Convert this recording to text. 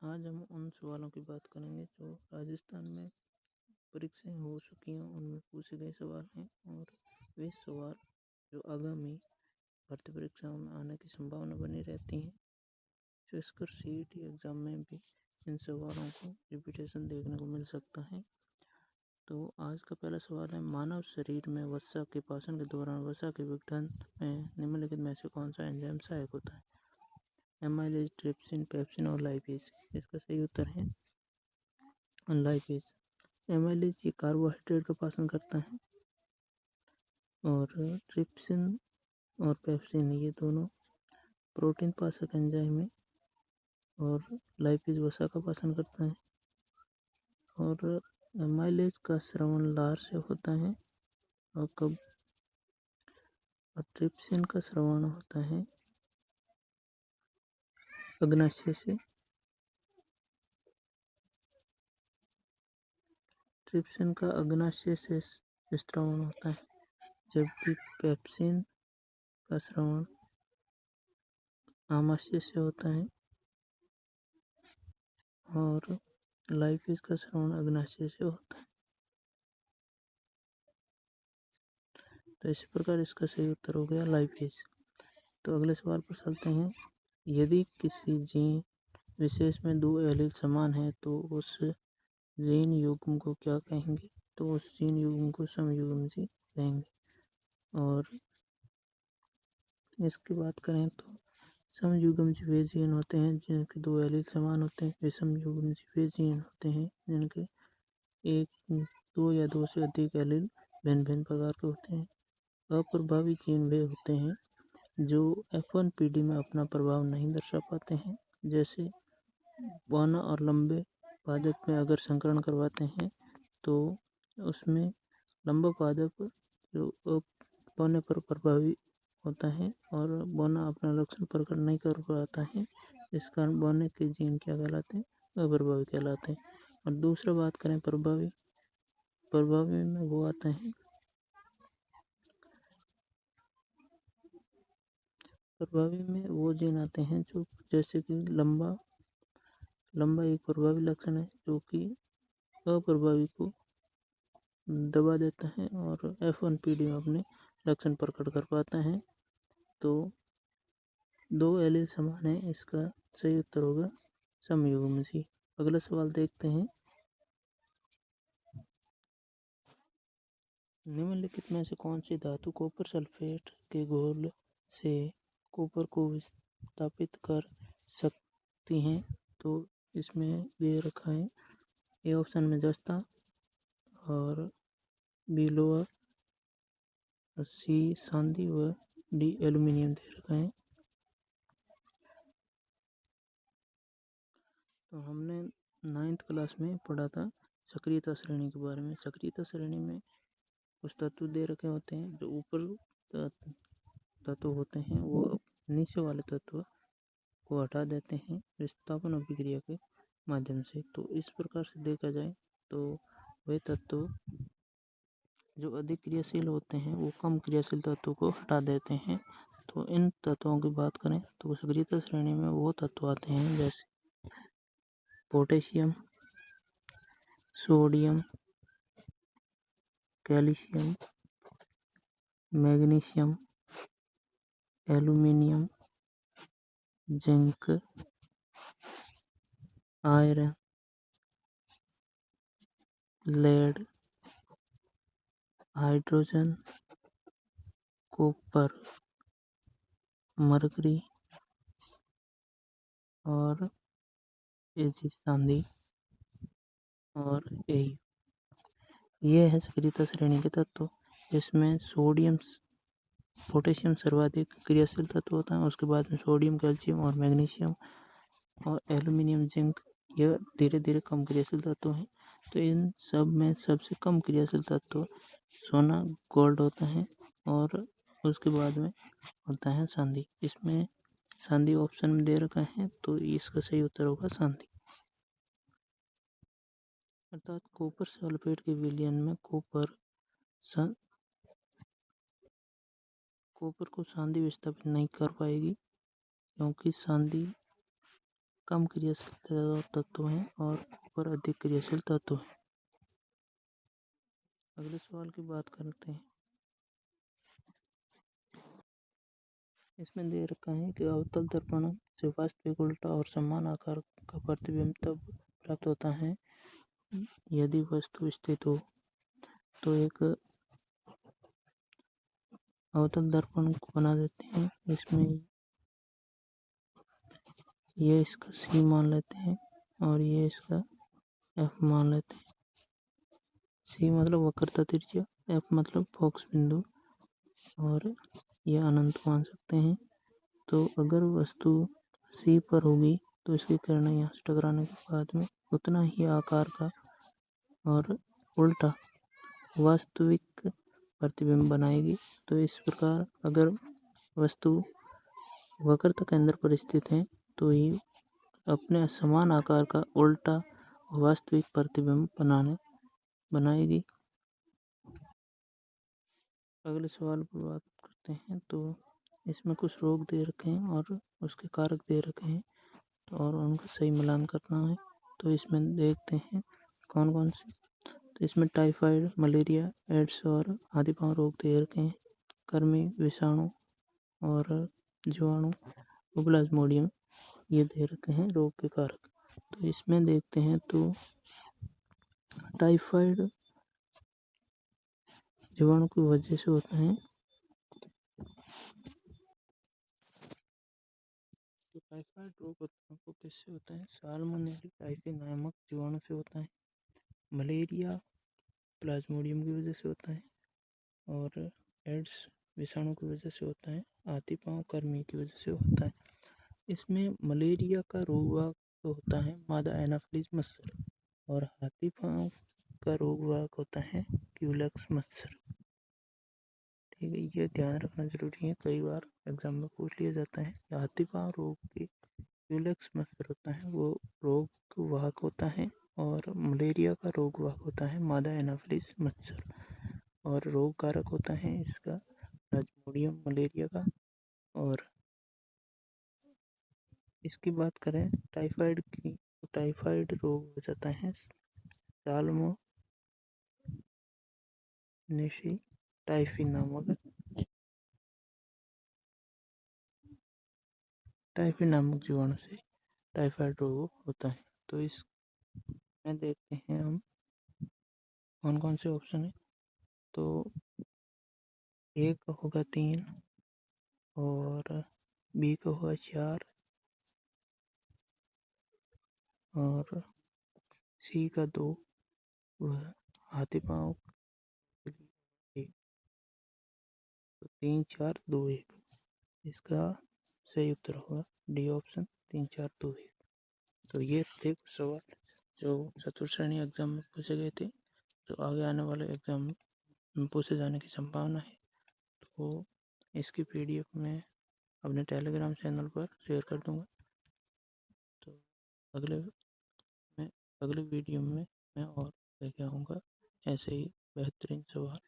आज हम उन सवालों की बात करेंगे जो राजस्थान में परीक्षाएं हो चुकी हैं, उनमें पूछे गए सवाल हैं और वे सवाल जो आगामी भर्ती परीक्षाओं में आने की संभावना बनी रहती है। खासकर सीईटी एग्जाम में भी इन सवालों को रिपीटेशन देखने को मिल सकता है। तो आज का पहला सवाल है, मानव शरीर में वसा के पाचन के दौरान वसा के विघटन में निम्नलिखित में से कौन सा एंजाइम सहायक होता है? एमाइलेज, ट्रिप्सिन, पेप्सिन और लाइपेज। इसका सही उत्तर है लाइपेज। एमाइलेज ये कार्बोहाइड्रेट का पाचन करता है और ट्रिप्सिन और पेप्सिन ये दोनों प्रोटीन पाचक एंजाइम है और लाइपेज वसा का पाचन करता है। और एमाइलेज का स्रवण लार से होता है और ट्रिप्सिन का स्रवण होता है अग्नाशय से। ट्रिप्सिन का अग्नाशय से स्रवण होता है, जबकि पेप्सिन का स्रवण आमाशय से होता है और लाइपेज का स्रवण अग्नाशय से होता है। तो इसी प्रकार इसका सही उत्तर हो गया लाइपेज। तो अगले सवाल पर चलते हैं। यदि किसी जीन विशेष में दो एलील समान है तो उस जीन युग्म को क्या कहेंगे? तो उस जीन युग्म को समयुग्म जी कहेंगे। और इसकी बात करें तो समयुग्म जी वे जीन होते हैं जिनके दो एलील समान होते हैं। विषम युग्म जी वे जीन होते हैं जिनके एक, दो या दो से अधिक एलील भिन्न भिन्न प्रकार के होते हैं। अप्रभावी जीन वे होते हैं जो F1 पीढ़ी में अपना प्रभाव नहीं दर्शा पाते हैं। जैसे बौना और लंबे पादप में अगर संकरण करवाते हैं तो उसमें लंबा पादप जो बौने पर प्रभावी होता है और बौना अपना लक्षण प्रकट नहीं कर पाता है। इस कारण बौने के जीन क्या कहलाते हैं? अप्रभावी कहलाते हैं। और दूसरा बात करें प्रभावी में वो आता है प्रभावी में वो जीन आते हैं जो जैसे कि लंबा एक प्रभावी लक्षण है जो कि अप्रभावी को दबा देता है और F1 पीढ़ी में अपने लक्षण प्रकट कर पाता है। तो दो एलील समान है, इसका सही उत्तर होगा समयुग्म जी। अगला सवाल देखते हैं। निम्नलिखित में से कौन सी धातु कॉपर सल्फेट के घोल से कॉपर को विस्थापित कर सकती हैं? तो इसमें दे रखा है ए ऑप्शन में जस्ता और बी लोहा, सी चांदी व डी एल्यूमिनियम दे रखा है। तो हमने 9th क्लास में पढ़ा था सक्रियता श्रेणी के बारे में। सक्रियता श्रेणी में कुछ तत्व दे रखे होते हैं, जो ऊपर तत्व होते हैं वो नीचे वाले तत्व को हटा देते हैं विस्थापन अभिक्रिया के माध्यम से। तो इस प्रकार से देखा जाए तो वे तत्व जो अधिक क्रियाशील होते हैं वो कम क्रियाशील तत्वों को हटा देते हैं। तो इन तत्वों की बात करें तो सक्रियता श्रेणी में वो तत्व आते हैं जैसे potassium, sodium, calcium, magnesium, aluminium, zinc, iron, lead, hydrogen, copper, mercury और चांदी और ये है सक्रियता श्रेणी के तत्व। इसमें पोटेशियम सर्वाधिक क्रियाशील तत्व होता है, उसके बाद में सोडियम, कैल्शियम और मैग्नीशियम और एल्यूमिनियम, जिंक यह धीरे धीरे कम क्रियाशील तत्व हैं। तो इन सब में सबसे कम क्रियाशील तत्व सोना गोल्ड होता है और उसके बाद में होता है चांदी। इसमें चांदी ऑप्शन में दे रखा है तो इसका सही उत्तर होगा चांदी। अर्थात कॉपर सल्फेट के विलयन में कॉपर को चांदी विस्थापित नहीं कर पाएगी, क्योंकि चांदी कम क्रियाशील तत्व हैं और ऊपर अधिक क्रियाशील तत्व हैं। अगले सवाल की बात करते हैं। इसमें दे रखा है कि अवतल दर्पण से वास्तविक उल्टा और समान आकार का प्रतिबिंब तब प्राप्त होता है यदि वस्तु स्थित हो। तो एक अवतल दर्पण को बना देते हैं। इसमें ये इसका C मान लेते हैं और ये इसका F मान लेते हैं। C मतलब वक्रता त्रिज्या, F मतलब फोकस बिंदु और ये अनंत मान सकते हैं। तो अगर वस्तु C पर होगी तो इसकी किरणें यहाँ से टकराने के बाद में उतना ही आकार का और उल्टा वास्तविक प्रतिबिंब बनाएगी। तो इस प्रकार अगर वस्तु वक्रता केंद्र पर स्थित है तो ही अपने समान आकार का उल्टा वास्तविक प्रतिबिंब बनाएगी। अगले सवाल पर बात करते हैं। तो इसमें कुछ रोग दे रखे हैं और उसके कारक दे रखे हैं और उनका सही मिलान करना है। तो इसमें देखते हैं कौन कौन से। तो इसमें टाइफाइड, मलेरिया, एड्स और आदि पांव रोग दे रखे हैं। कृमि, विषाणु और जीवाणु, प्लाज्मोडियम, ये दे रखे हैं रोग के कारक। तो इसमें देखते हैं तो टाइफाइड जीवाणु की वजह से होता है। तो टाइफाइड रोग को किससे होता है? साल्मोनेला टाइफी नामक जीवाणु से होता है। मलेरिया प्लाज्मोडियम की वजह से होता है और एड्स विषाणु की वजह से होता है। हाथी पांव कृमि की वजह से होता है। इसमें मलेरिया का रोगवाहक तो होता है मादा एनाफिलीज मच्छर और हाथी पांव का रोगवाहक होता है क्यूलेक्स मच्छर। ठीक है, ये ध्यान रखना जरूरी है, कई बार एग्जाम में पूछ लिया जाता है। हाथी पांव रोग के क्यूलेक्स मच्छर होता है वो रोग वाहक होता है और मलेरिया का रोग वाहक होता है मादा एनाफिलीज मच्छर और रोग कारक होता है इसका प्लाज्मोडियम मलेरिया का। और इसकी बात करें टाइफाइड की, तो टाइफाइड रोग हो जाता है साल्मोनेसी टाइफी नामक जीवाणु से टाइफाइड रोग होता है। तो इसमें देखते हैं हम कौन कौन से ऑप्शन है। तो A का होगा 3 और B का होगा 4 और C का 2, वह हाथी पांव के लिए 1। तो 3 4 2 1, इसका सही उत्तर होगा डी ऑप्शन 3 4 2 1। तो ये थे कुछ सवाल जो चतुर्थ श्रेणी एग्जाम में पूछे गए थे, जो आगे आने वाले एग्जाम में पूछे जाने की संभावना है। तो इसकी PDF में अपने टेलीग्राम चैनल पर शेयर कर दूंगा। तो अगले अगले वीडियो में मैं और लेके आऊँगा ऐसे ही बेहतरीन सवाल।